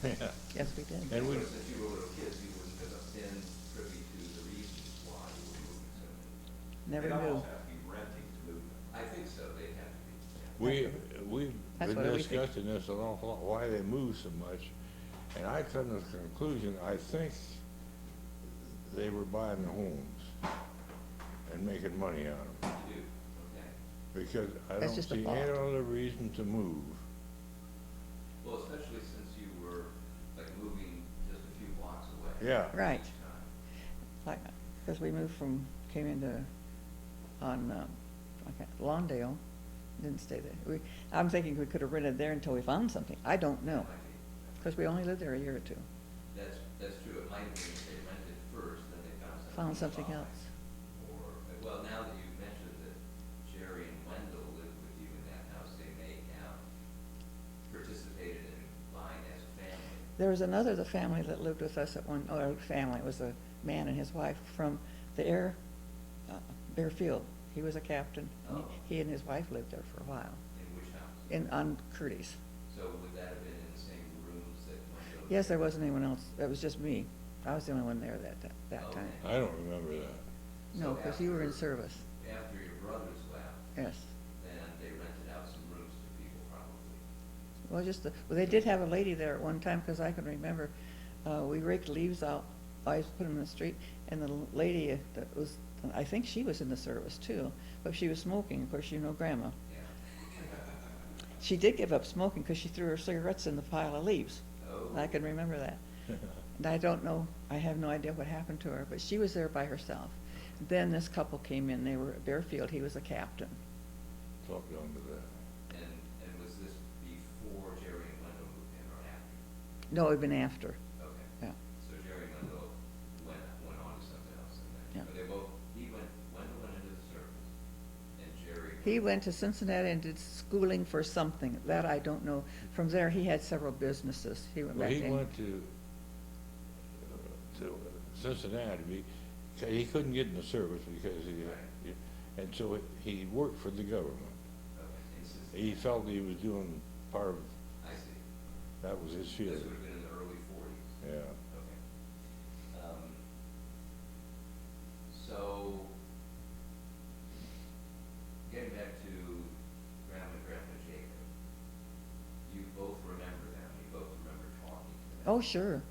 Yes, we did. And we, Since you were little kids, you wouldn't have been privy to the reasons why you were moving so many. Never They'd knew. almost have to be renting to move them. I think so, they'd have to be. we've That's been what we think. discussing this an awful lot, why they move so much. And I come to the conclusion, I think they were buying the homes and making money on them. You do, okay. Because I That's don't just a see thought. any other reason to move. Well, especially since you were like moving just a few blocks away. Yeah. Right. Each time. Like, because we moved came into, Lawndale, didn't stay there. I'm thinking we could have rented there until we found something. I don't know, Might be. because we only lived there a year or two. That's true, it might have been they rented first, then they Found something to buy. else. Or, well, now that you've mentioned that Jerry and Wendell lived with you in that house, they may have participated in buying as a family. There was the family that lived with us at family, it was a man and his wife from the Bear Field. He was a captain. Oh. He and his wife lived there for a while, In which house? on Curtis. So would that have been in the same rooms that Wendell? Yes, there wasn't anyone else, it was just me. I was the only one there that Okay. time. I don't remember that. No, So because you were in after- service, After your brothers left, yes. then they rented out some rooms to people probably. Well, they did have a lady there at one time, because I can remember, we raked leaves out, I used to put them in the street, and the lady that was, I think she was in the service too, but she was smoking, of course, you know Grandma. Yeah. She did give up smoking, because she threw her cigarettes in the pile of leaves. Oh. I can remember that. And I don't know, I have no idea what happened to her, but she was there by herself. Then this couple came in, they were at Bearfield, he was a captain. Talk down to that. And was this before Jerry and Wendell moved in or after? No, it'd been after, Okay. yeah. So Jerry and Wendell went on to something else and then, Yeah. but they both, Wendell went into the service and Jerry. He went to Cincinnati and did schooling for something, that I don't know. From there, he had several businesses, he went Well, back he in. went to Cincinnati, he couldn't get in the service because Right. and so he worked for the government. Okay, in Cincinnati. He felt he was doing part of, I see. that was his This field. would have been in the early forties. Yeah. Okay. So, getting back to Grandma and Grandpa Jacob, you both remember them, you both remember talking to them. Oh, sure.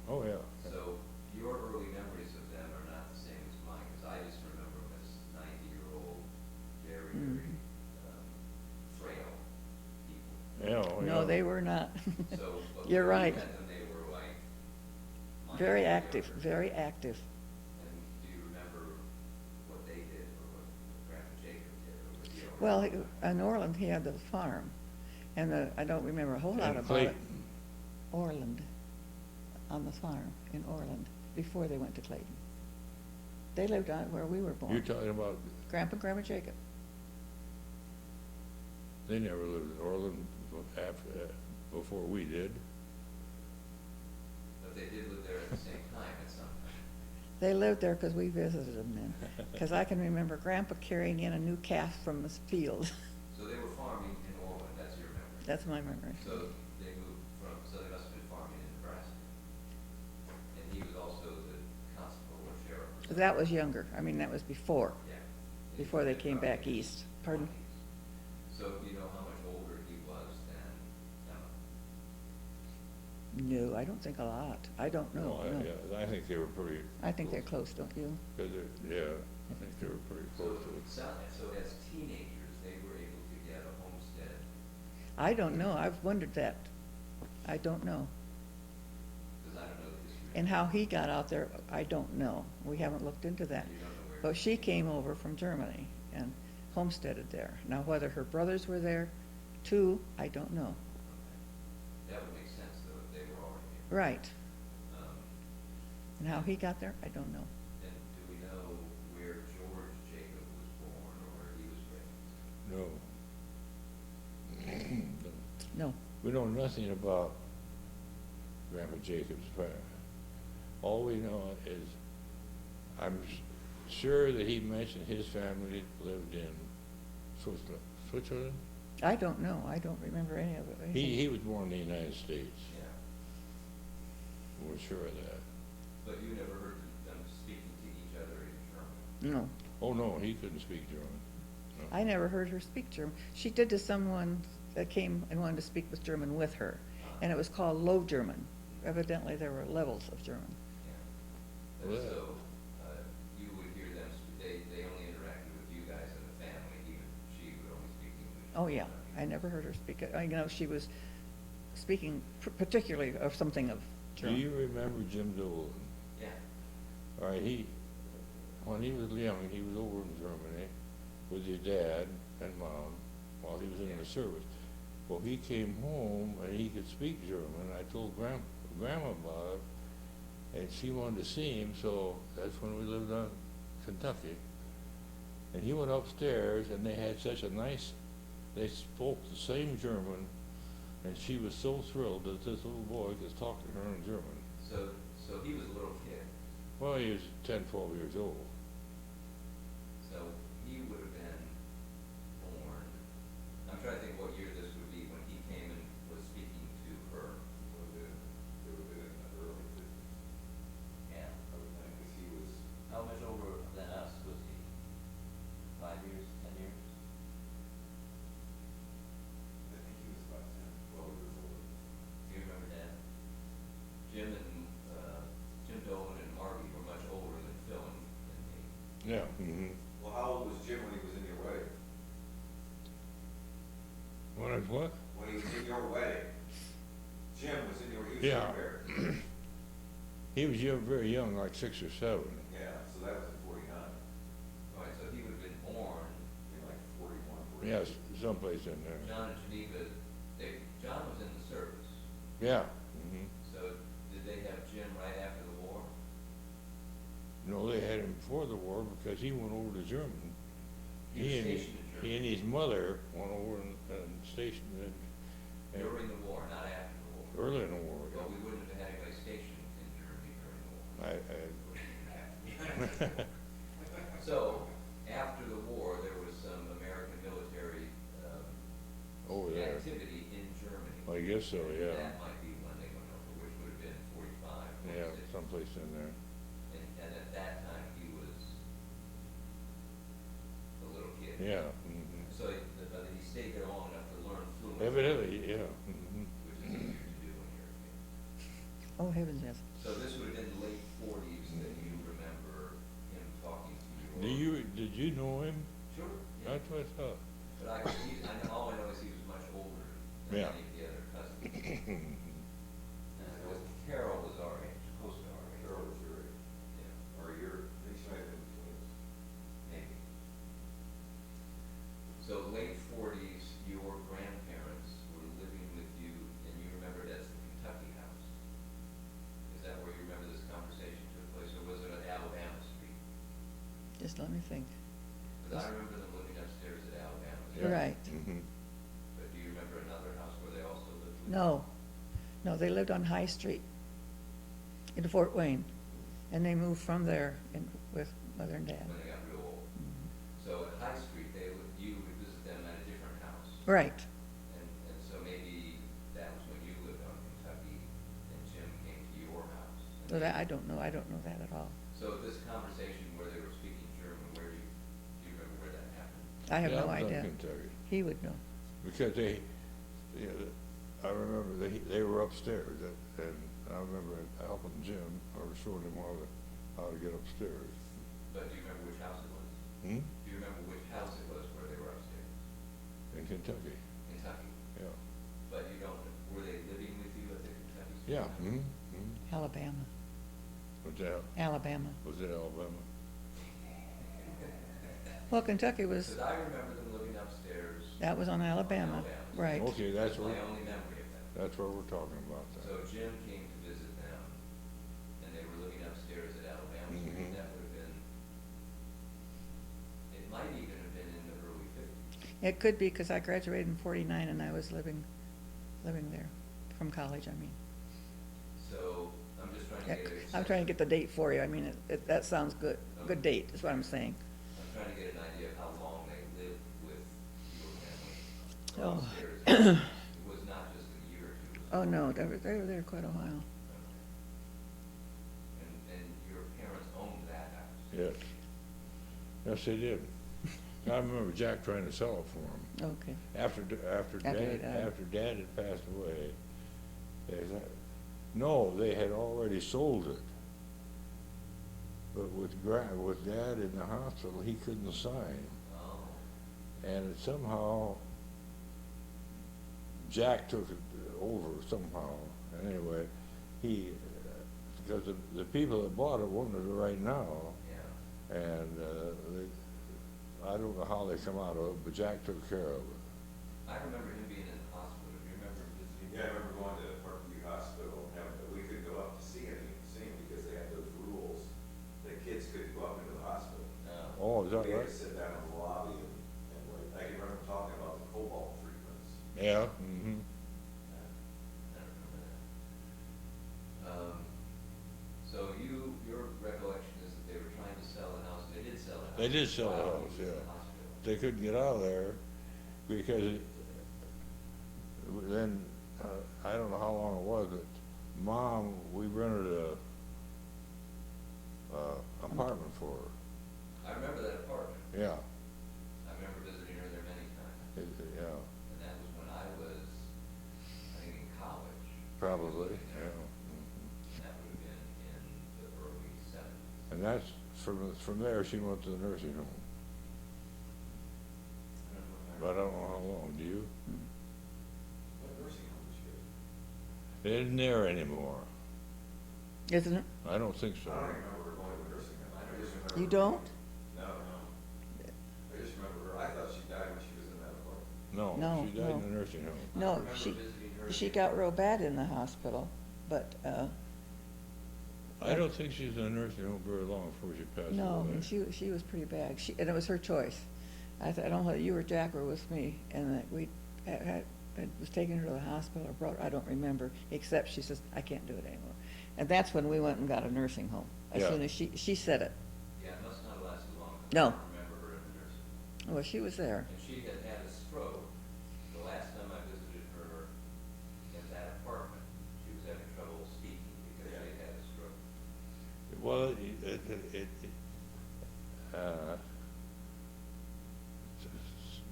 Oh, yeah. So, your early memories of them are not the same as mine, because I just remember them as 90-year-old, very, very frail people. Yeah, oh, No, yeah. they were not. So, but You're when you right. met them, they were like. my Very age, active, younger. very active. And do you remember what they did, or what Grandpa Jacob did, or what the Well, owner? in Orland, he had the farm, and I don't remember a whole lot And about it. Clayton. Orland, on the farm in Orland, before they went to Clayton. They lived out where we were born. You're talking about, Grandpa and Grandma Jacob. they never lived in Orland before we did. But they did live there at the same time at some time. They lived there because we visited them then. Because I can remember Grandpa carrying in a new calf from the field. So they were farming in Orland, that's your memory? That's my memory. So they moved so they must have been farming in Nebraska. And he was also the constable or sheriff or something? That was younger. I mean, that was before, Yeah. before they came back Probably east. Pardon? 20s. So do you know how much older he was than Emma? No, I don't think a lot. I don't know. No, no. yeah, I think they were pretty, I think they're close, don't you? cause yeah, I think they were pretty So, close to it. so as teenagers, they were able to get a homestead. I don't know. I've wondered that. I don't know. Because I don't know the history. And how he got out there, I don't know. We haven't looked into that. You don't know where. But she came over from Germany and homesteaded there. Now, whether her brothers were there too, I don't know. Okay. That would make sense, though, if they were already here. Right. Um, And how he got there, I don't know. And do we know where George Jacob was born or where he was raised? No. No. We know nothing about Grandpa Jacob's family. All we know is, I'm sure that he mentioned his family lived in Switzerland? I don't know. I don't remember any of it. He was born in the United States. Yeah. we're sure of that. But you never heard them speaking to each other in German? No, Oh, no, he couldn't speak German. No. I never heard her speak German. She did to someone that came and wanted to speak with German with her, and it was called Low German. Evidently, there were levels of German. Yeah. Well, And so, you would hear them, they only interacted with you guys in the family, she would only speak English? Oh, yeah, I never heard her speak it. I know she was speaking particularly of something of Do German. you remember Jim Dolan? Yeah. All right, when he was young, he was over in Germany with his dad and mom while he was in the service. Well, he came home and he could speak German. I told Grandma about it, and she wanted to see him, so that's when we lived on Kentucky. And he went upstairs, and they had such a nice, they spoke the same German, and she was so thrilled that this little boy could talk to her in German. So he was a little kid, Well, he was 10, 12 years old. so he would have been born, I'm trying to think what year this would be when he came and was speaking to her. It would have been in the early fifties, Yeah. I would think, because he was, How much older than us was he? 5 years, 10 years? I think he was about 10, 12 years old. Do you remember that? Jim Dolan and Margie were much older than Phil and me. Yeah. Mm-hmm. Well, how old was Jim when he was in your wedding? When I was what? When he was in your wedding? Jim was in your, he was Yeah. there. He was very young, like 6 or 7. Yeah, so that was in 49, All right, so he would have been born, in like 41, 42. Yes, someplace in there. John and Geneva, John was in the service. Yeah. Mm-hmm. So did they have Jim right after the war? No, they had him before the war because he went over to Germany. He was He and stationed in Germany. he and his mother went over and stationed in. During the war, not after the war. Early in the war. Well, we wouldn't have had anybody stationed in Germany during the war. So, after the war, there was some American military Over there. activity in Germany. I guess so, yeah. That might be when they went over, which would have been 45, Yeah, 46. someplace in there. And at that time, he was a little kid. Yeah. Mm-hmm. So, but he stayed there long enough to learn fluent. Evidently, yeah. Mm-hmm. Which is easier to do when you're a kid. Oh, heavens, yes. So this would have been late 40s that you remember him talking to you. Did you know him? Sure. Yeah. That's what I thought. But all I know is he was much older than Yeah. any of the other cousins. Carol was our age, close to our age. Carol was your age, Yeah, or your, they might have been twins. maybe. So late 40s, your grandparents were living with you, and you remember it as the Kentucky house. Is that where you remember this conversation took place, or was it on Alabama Street? Just let me think. Because I remember them living upstairs at Alabama Street. Yeah. Right. Mm-hmm. But do you remember another house where they also lived with you? No, they lived on High Street in Fort Wayne, and they moved from there with Mother and Dad. When they got real old. So at High Street, you would visit them at a different house. Right, And so maybe that was when you lived on Kentucky and Jim came to your house. so that, I don't know that at all. So this conversation where they were speaking German, do you remember where that happened? I have no Yeah, it was in idea. Kentucky. He would know. Because I remember they were upstairs, and I remember helping Jim, or showing him how to get upstairs. But do you remember which house it was? Hmm? Do you remember which house it was where they were upstairs? In Kentucky, Kentucky. yeah. But you don't, were they living with you at the Kentucky? Street Yeah, house? mm-hmm, mm-hmm. Alabama, Was it Alabama? Well, Kentucky was, Because I remember them living upstairs. that was on Alabama, right. Okay, that's my what, only memory of that. that's what we're talking about then. So Jim came to visit them, and they were living upstairs at Alabama Street. Mhm. That would have been, it might even have been in the early 50s. It could be, because I graduated in 49 and I was living there, from college, I mean. So I'm just trying to get a. I'm trying to get the date for you, I mean, that sounds good, good date, is what I'm saying. I'm trying to get an idea of how long they lived with your family Oh. upstairs. It was not just a year or two. Oh, no, they were there quite a while. Yes. Yes, they did. I remember Jack trying to sell it for him. Okay. After After he died. Dad had passed away, they said, no, they had already sold it. But with Dad in the hospital, he couldn't sign. Oh, And somehow, Jack took it over somehow. And anyway, because the people that bought it wanted it right now. yeah. And I don't know how they come out of it, but Jack took care of it. I remember him being in the hospital. Do you remember visiting? Yeah, I remember going to Parkview Hospital, and we couldn't go up to see him because they had those rules that kids couldn't go up into the hospital. No. Oh, is that We had right? to sit down in the lobby and wait. I can remember talking about the cobalt treatments. Yeah. Mm-hmm. Yeah, I remember that. So your recollection is that they were trying to sell the house, they did sell the house. They did sell the while he house, was in yeah. the hospital. They couldn't get out of there because then, I don't know how long it was, but Mom, we rented a apartment for her. I remember that apartment. Yeah, I remember visiting her there many times. yeah, And that was when I was, I think, in college. probably, Visiting yeah. her. Mhm. And that would have been in the early seventies. And that's, from there, she went to the nursing home. But I don't know how long, do you? What nursing home was she It isn't there anymore. Isn't it? I don't think so. I don't even remember her going to a nursing home. I just remember. You don't? No. I just remember her, I thought she died when she was in that apartment. No, No, she died in no. the nursing home. I No, remember visiting her she again. got real bad in the hospital, but, I don't think she was in the nursing home very long before she passed away. no, and she was pretty bad. And it was her choice. I don't know whether you or Jack were with me, and that we was taking her to the hospital or brought, I don't remember, except she says, I can't do it anymore. And that's when we went and got a nursing home, as Yeah. soon as she said it. Yeah, it must not have lasted long. 'Cause No. I don't remember her in the nursing home. Well, she was there. And she had had a stroke the last time I visited her in that apartment. She was having trouble speaking because she had had a stroke. Well,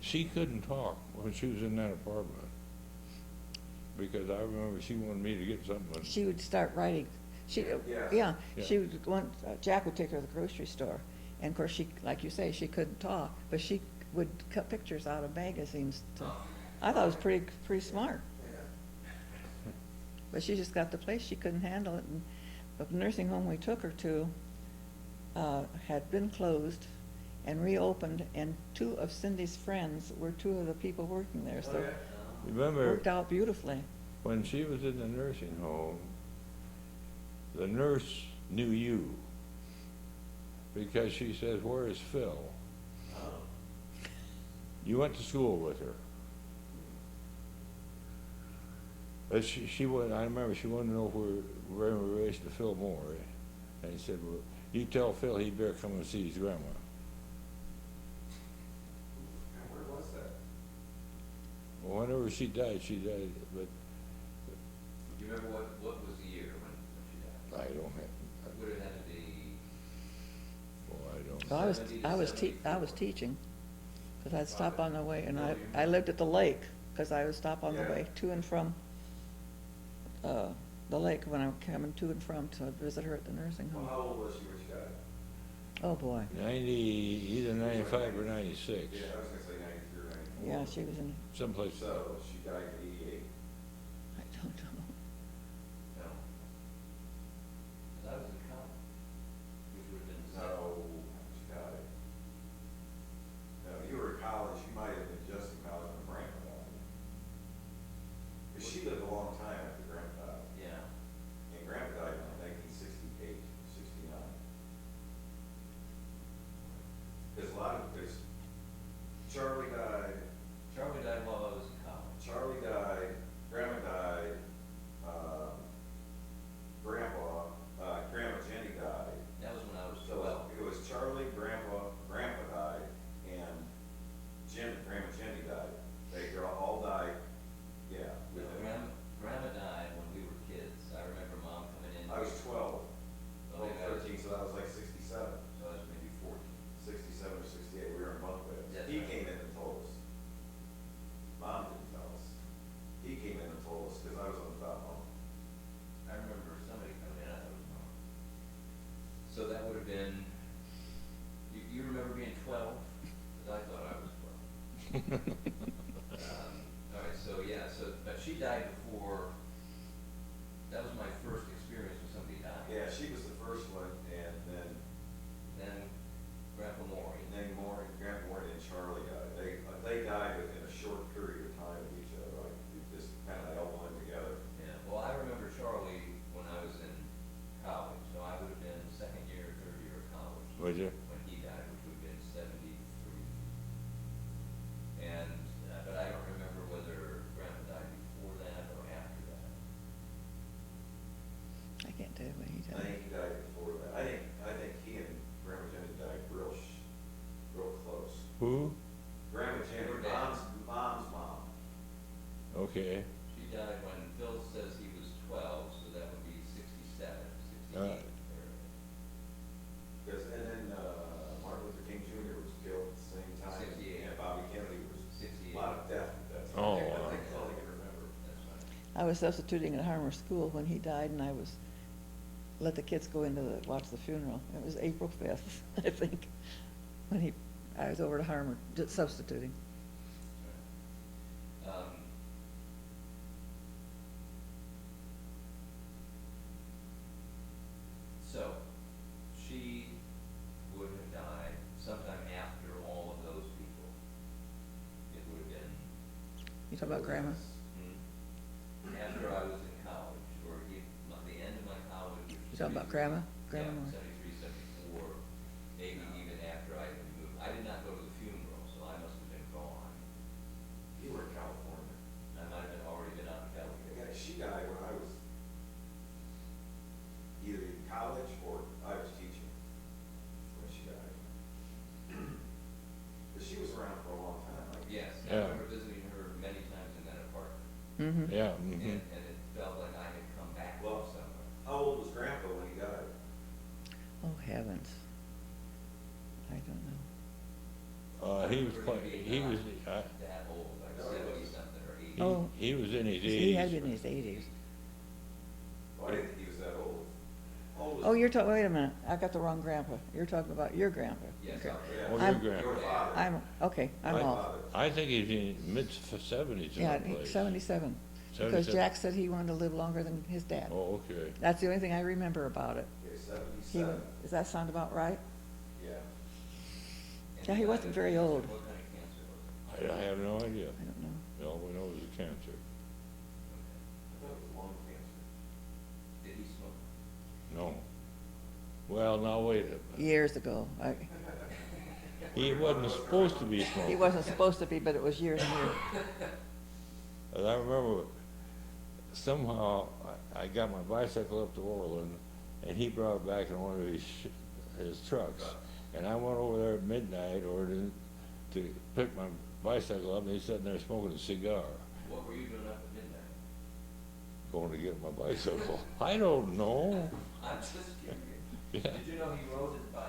she couldn't talk when she was in that apartment. Because I remember she wanted me to get something. She would start writing. Yeah. Yeah, Yeah. she would Jack would take her to the grocery store. And of course, she, like you say, she couldn't talk, but she would cut pictures out of magazines to, I thought it was pretty smart. But she just got the place, she couldn't handle it, and the nursing home we took her to, had been closed and reopened, and two of Cindy's friends were two of the people working there, so it Remember, worked out beautifully. when she was in the nursing home, the nurse knew you. Because she says, where is Phil? You went to school with her. But she wanted, I remember she wanted to know if we were in relation to Phil Morey. And he said, well, you tell Phil he better come and see his grandma. And where was that? Well, whenever she died, but Do you remember what was the year when she died? I don't have, Would it have to be, well, I don't. Well, I was teaching, because I'd stop on the way, and I lived at the lake, because I would stop on the way to and from the lake when I was coming to and from to visit her at the nursing Well, home. how old was she when she died? Oh, boy. 90, either 95 or 96, Yeah, I was gonna say 93 or 94. Yeah, she was in, someplace. So, she died in 88. I don't know. no? 'Cause I was in college, which would have been. No, she died. No, you were in college, you might have been just in college when Grandpa died. Because she lived a long time after Grandpa died. Yeah. And Grandpa died in like 1968, 69. Because Charlie died, Charlie died while I was in college. Charlie died, Grandma died, Grandma Jenny died. That was when I was So 12. it was Charlie, Grandpa died, and Grandma Jenny died. They all died, yeah. No, Grandma died when we were kids. I remember Mom coming in. I was 12, Oh, yeah, 13, so that was like 67. So I was maybe All right, so, yeah, but she died before, that was my first experience with somebody dying. Yeah, she was the first one, and then Grandpa Morey. Grandpa Morey and Charlie died. They died within a short period of time of each other, like, it just kind of held one together. Yeah, well, I remember Charlie when I was in college, so I would have been second year, third year of college. Would you? When he died, which would have been 73. And, but I don't remember whether Grandpa died before that or after that. I can't tell you when he I died. think he died before that. I think he and Grandma Jenny died real close. Who? Grandma Jenny, Her dad. mom's mom. Okay. She died when Phil says he was 12, so that would be 67, 68. Because, and then, Martin Luther King Jr. was killed at the same time. 68. And Bobby Kennedy was, 68. a lot of death at that time. Oh, I wow. think all I can remember. That's right. I was substituting at Harmer School when he died, and I let the kids go watch the funeral. It was April 5th, I think, when I was over to Harmer, just substituting. So, she would have died sometime after all of those people. It would have been You talk about Grandma? after I was in college, or the end of my college. You talking about Grandma? Grandma Morey? Yeah, 73, 74, maybe even after I had moved. I did not go to the funeral, so I must have been gone. You were in California. I might have already been out of California. Yeah, she died when I was either in college or I was teaching when she died. But she was around for a long time, like. Yes, I Yeah. remember visiting her many times in that apartment, Mm-hmm. Yeah. and it felt like I had come back from Well, somewhere. how old was Grandpa when he died? Oh, heavens. I don't know. He was That old, like No, he 70 wasn't. something or 80. Oh. he was in his 80s. He had been in his 80s. Oh, I didn't think he was that old. How old was Oh, you're talking, wait a minute, I got the wrong grandpa. You're talking about your grandpa. Yes, Okay. Yeah. Oh, I'm- your Your grandpa. father. I'm My off. father. I think he's in mid-70s in Yeah, that place. 77. Because 77. Jack said he wanted to live longer than his dad. Oh, okay. That's the only thing I remember about it. Okay, He 77. Does that sound about right? Yeah. And Yeah, he died wasn't of very cancer. old. What kind of cancer was it? I have no idea. I don't know. All we know is the cancer. I thought it was lung cancer. Did he smoke? No. Well, now wait a minute. Years ago. He wasn't supposed to be He smoking. wasn't supposed to be, but it was years and years. And I remember somehow I got my bicycle up to Orland, and he brought it back in one of his trucks. And I went over there at midnight to pick my bicycle up, and he's sitting there smoking a cigar, What were you doing up at midnight? going to get my bicycle. I don't know. I'm just curious. Yeah. Did you know he rode his bike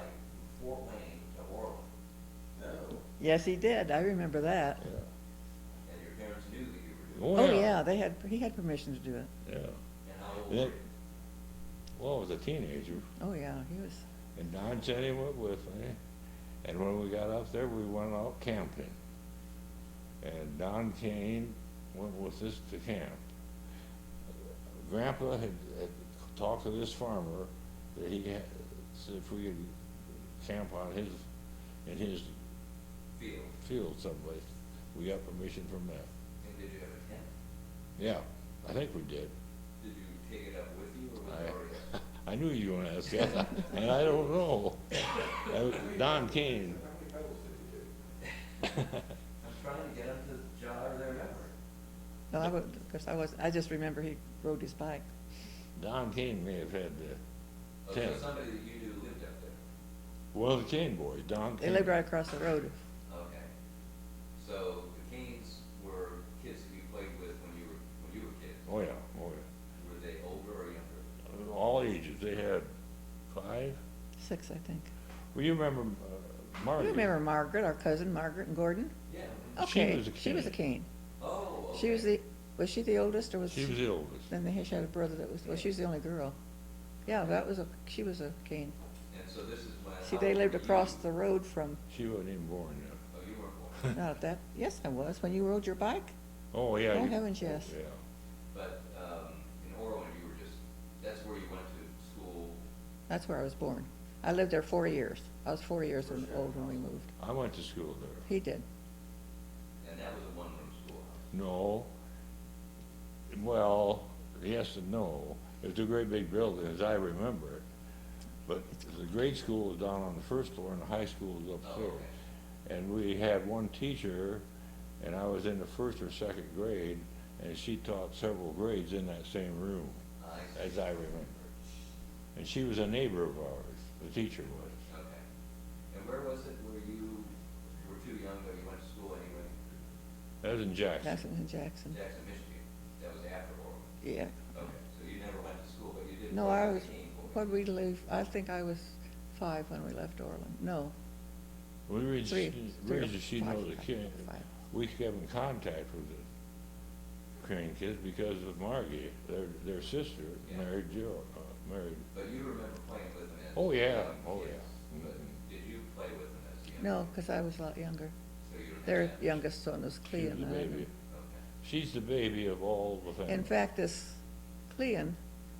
from Fort Wayne to Orland? No. Yes, he did. I remember that. Yeah. And your parents knew that you were doing it? Oh, yeah, he had permission to do it. Yeah. And how old And were then- you? Well, I was a teenager, Oh, yeah, he was. and Don said he went with me. And when we got up there, we went out camping. And Don Kane went with us to camp. Grandpa had talked to this farmer that he had, said if we could camp in his Field. field someplace. We got permission from that. And did you have a tent? Yeah, I think we did. Did you take it up with you, or was it already? I knew you were gonna ask that, and I don't know. Don Kane. How many pedals did you do? I'm trying to get them to jog their memory. No, because I just remember he rode his bike. Don Kane may have had the Oh, so tent. somebody that you knew lived up there? Well, the Kane boys, Don They Kane. lived right across the road. Okay. So the Canes were kids that you played with when you were kids? Oh, yeah, oh, yeah. Were they older or younger? All ages. They had 5. 6, I think. Well, you remember Margaret? You remember Margaret, our cousin, Margaret and Gordon? Yeah. Okay, was a she was a Kane. Oh, okay. She was she the oldest, or was she? She was the oldest. Then they had a brother that was, well, she was the only girl. Yeah, she was a Kane. And so this is when. See, how they old lived were across you? the road from, She wasn't even born yet. Oh, you weren't born. Not at that, yes, I was, when you rode your bike. Oh, yeah. Oh, heavens, yes. Yeah. But, in Orland, you were just, that's where you went to school. That's where I was born. I lived there 4 years. I was 4 years old when we moved. I went to school there. He did. And that was a one-room schoolhouse. No. Well, yes and no. It was a great big building, as I remember it. But the grade school was down on the first floor and the high school was upstairs. okay. And we had one teacher, and I was in the first or second grade, and she taught several grades in that same room, I see. as I remember. And she was a neighbor of ours, the teacher was. Okay. And where was it where you were too young, but you went to school anyway? That was in Jackson. Jackson and Jackson. Jackson, Michigan. That was after Orland. Yeah. Okay, so you never went to school, but you did. No, go I to was, the game board. what'd we leave? I think I was 5 when we left Orland. No, We reached, three or reached she five, knows the kid. 5. We kept in contact with the Crane kids because of Margie, their sister, Yeah. married Joe, married. But you remember playing with them as. Oh, yeah. young Oh, kids, yeah. But Mhm. did you play with them as young? No, because I was a lot younger. So you don't have Their that. youngest son was She was Clean. the baby. Okay. She's the baby of all the family. In fact, this Clean,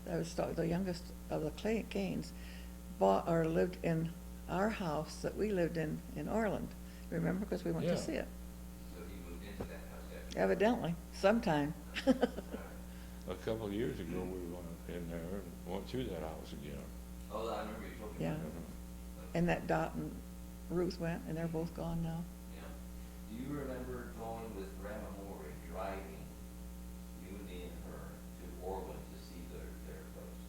that was the youngest of the Canes, bought or lived in our house that we lived in Orland. Remember, because we went to Yeah. see it. So he moved into that house after. Evidently, sometime. A couple of years ago, we went in there and went through that house again. Oh, I remember you told me. Yeah. about that. Okay. And that Dot and Ruth went, and they're both gone now. Yeah. Do you remember going with Grandma Morey, driving, you and me and her, to Orland to see their place?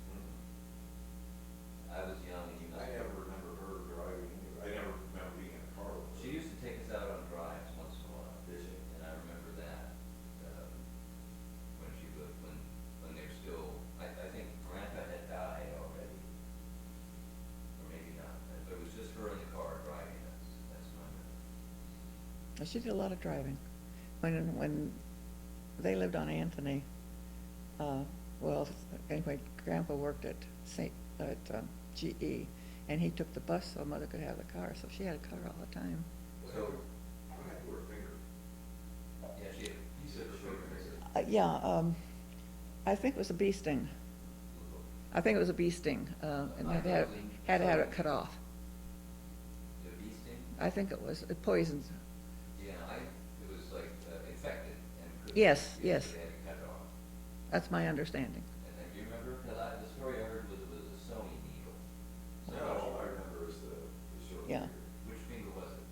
I was young and you must. I never remember her driving, I never remember being in a car with her. She used to take us out on drives once in a while. Did she? And I remember that, when she lived, when they were still, I think Grandpa had died already. Or maybe not, but it was just her in the car driving us, that's my memory. She did a lot of driving. When they lived on Anthony, well, anyway, Grandpa worked at GE, and he took the bus so Mother could have the car, so she had a car all the time. So, I had to wear a finger. yeah, she had a piece of her finger. Yeah, I think it was a bee sting. I think it was a bee sting, and had to have it cut off. The bee sting? I think it was, it poisoned. Yeah, it was like infected and could. Yes, you yes. They had to cut it off. That's my understanding. And then, do you remember, because the story I heard was it was a sewing needle. So No, all I remember is the short Yeah. finger. which finger was it?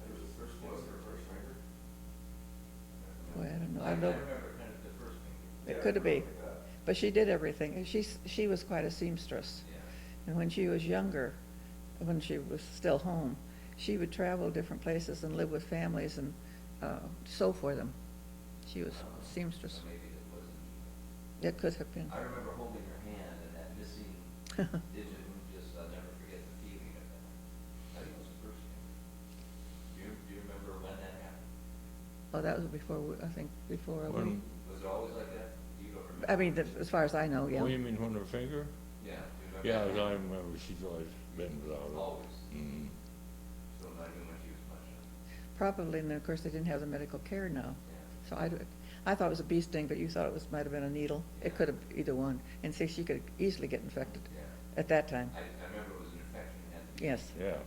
It was the first, was her first finger? Boy, I don't know. I I know, remember kind of the first finger. it Yeah, could have been, something like that. but she did everything, and she was quite a seamstress. Yeah. And when she was younger, when she was still home, she would travel different places and live with families and sew for them. She was a seamstress. So maybe it wasn't. It could have been. I remember holding her hand and that missing digit, just, I'll never forget the feeling of that. I think it was the first finger. Do you remember when that happened? Oh, that was before, I think, before we, When- Was it always like that? You don't remember? I mean, as far as I know, yeah. Oh, you mean when her finger? Yeah, do you remember? Yeah, that? as I remember, she's always been without it. Always. Mhm. So I knew when she was much younger. Probably, and of course, they didn't have the medical care now. Yeah. So I thought it was a bee sting, but you thought it was, might have been a needle. It could have either one. And see, she could easily get infected Yeah. at that time. I remember it was an infection, it had to be. Yes. Yeah.